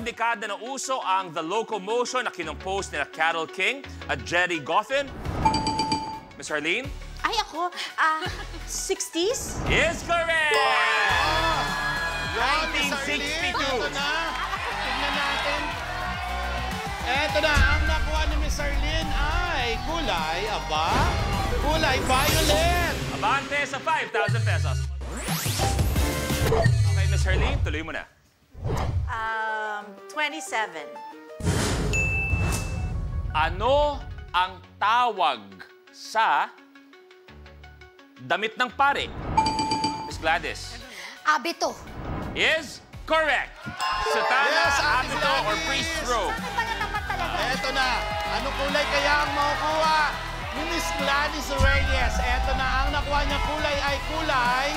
dekada na uso ang The Locomotion na kinompose nila Carole King at Jerry Goffin? Miss Arlene? Ay, ako, 60s? Is correct! 1962. Ito na. Tignan natin. Ito na, ang nakuha ni Miss Arlene ay kulay, kulay violet. Abante sa 5,000 pesos. Okay, Miss Arlene, tuloy mo na. 27. Ano ang tawag sa damit ng pare? Miss Gladys. Abito. Is correct. Sutana, Yes, Ate abito, or Gladys. priest robe? Bakit ba natapat talaga? Ito na, anong kulay kaya ang makukuha ni Miss Gladys Reyes? Ito na, ang nakuha niya kulay ay kulay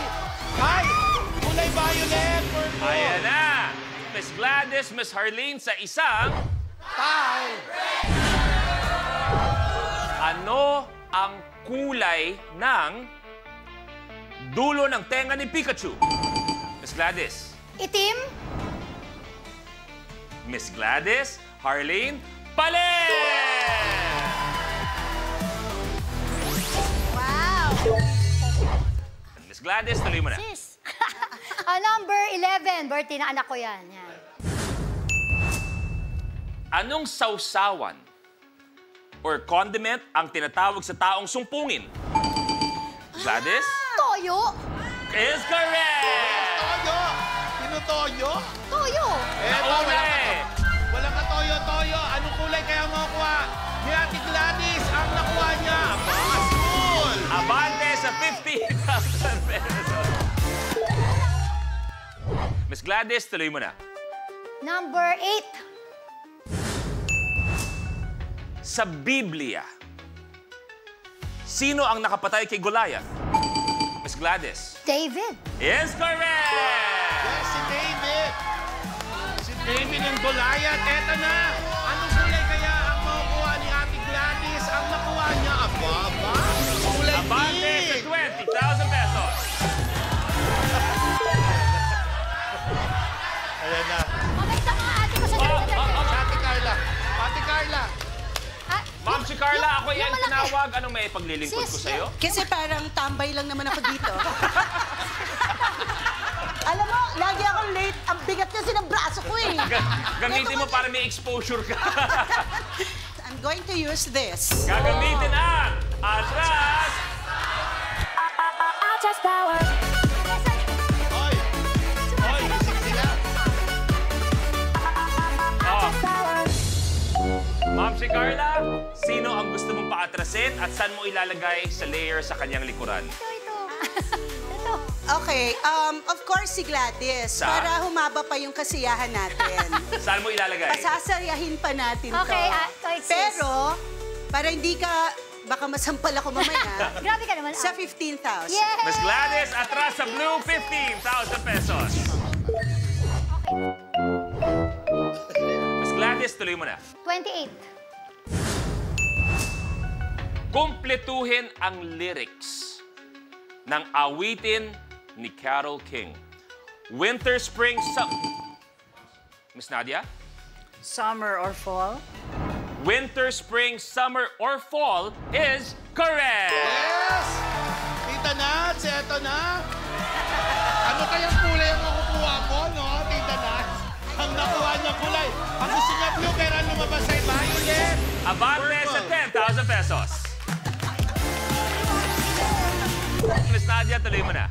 violet, purple. Ayan na. Miss Gladys, Miss Harlene sa isang... Tie. Ano ang kulay ng dulo ng tenga ni Pikachu? Miss Gladys. Itim? Miss Gladys, Harlene, Palen! Wow. Miss Gladys, tuloy mo na. Sis. Number 11. Birthday na anak ko yan. Yan. Anong sausawan or condiment ang tinatawag sa taong sumpungin? Gladys? Toyo. Is correct! Toyo. Tinutoyo. Toyo. Eto, Okay. walang katoyo-toyo. Anong kulay kaya makukuha ni Ate Gladys? Ang nakuha niya, asul. Abante sa 50,000 pesos. Miss Gladys, tuloy mo na. Number 8. Sa Biblia, sino ang nakapatay kay Goliath? Miss Gladys. David. Is correct! Yes, si David. Si David ng Goliath. Eto na. Anong kulay kaya ang makukuha ni Ate Gladys? Ang nakuha niya, kulay Abante sa pink. 20,000 pesos. Ayan na. Mabait ka mga ate ko sa Ate Carla. Ate Carla. Ma'am, si Carla, ako yan tinawag. Anong may paglilingkod ko Sis, sa'yo? Kasi parang tambay lang naman ako dito. Alam mo, lagi akong late. Ang bigat kasi ng braso ko eh. Gamitin mo para may exposure ka. I'm going to use this. Gagamitin ang atras. Hoy. Hoy, isip sila. Oh. Ma'am, si Carla, sino ang gusto mong paatrasin at saan mo ilalagay sa layer sa kanyang likuran? Ito. Ito. Okay, of course si Gladys. Sa? Para humaba pa yung kasiyahan natin. Saan mo ilalagay? Pasasayahin pa natin to. Okay, sis. Pero, para hindi ka, baka masampal ako mamaya. Grabe ka naman. Sa 15,000. Yay! Miss Gladys, atras sa blue, 15,000 pesos. Miss Gladys, tuloy mo na. 28. Kumpletuhin ang lyrics ng awitin ni Carole King. Winter, spring, Miss Nadia? Summer or fall? Winter, spring, summer, or fall is correct! Yes! Tita Nats, eto na. Ano kayang kulay ang makukuha mo, no? Tita Nats. Ang nakuha niya kulay. Ang gusto niya blue, pero ang lumabas ay violet. Abante sa 10,000 pesos. Miss Nadia, tuloy mo na.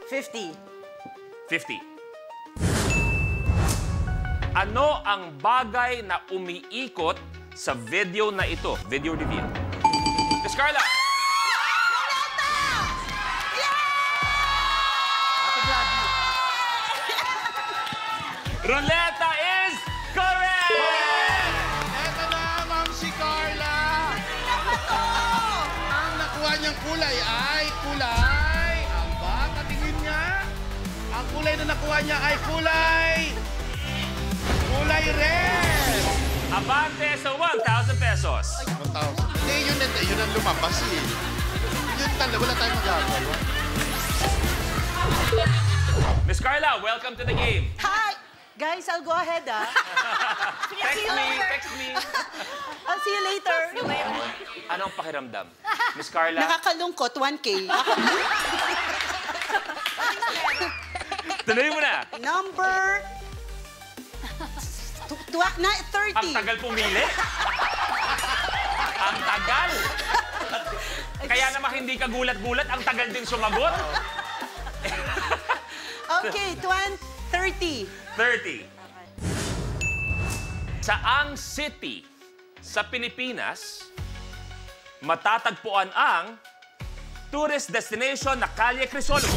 50. 50. Ano ang bagay na umiikot sa video na ito? Video reveal. Miss Carla! Ate Gladys. Ruleta is correct! Eto na, Ma'am si Carla. Ang nakuha niyang kulay ay kulay. Aba, katingin niya. Ang kulay na nakuha niya ay kulay red. Abante sa 1,000 pesos. 1,000. Hindi, yun ang lumabas eh. Yun talaga, wala tayong magagawa. Miss Carla, welcome to the game. Hi! Guys, I'll go ahead, ah. Text me. I'll see you later. Anong pakiramdam? Miss Carla? Nakakalungkot, 1K. Tuloy mo na. Number... 30. Ang tagal pumili. Ang tagal. Kaya naman hindi ka gulat-gulat, ang tagal din sumagot. Okay, 30. 30. Saang city sa Pilipinas matatagpuan ang tourist destination na Calle Crisologo?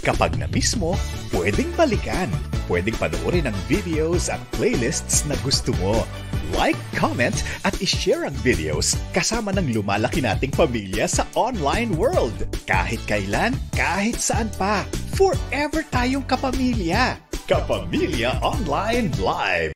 Kapag na-miss mo, pwedeng balikan. Pwedeng panoorin ang videos at playlists na gusto mo. Like, comment, at ishare ang videos kasama ng lumalaki nating pamilya sa online world. Kahit kailan, kahit saan pa. Forever tayong kapamilya. Kapamilya Online Live.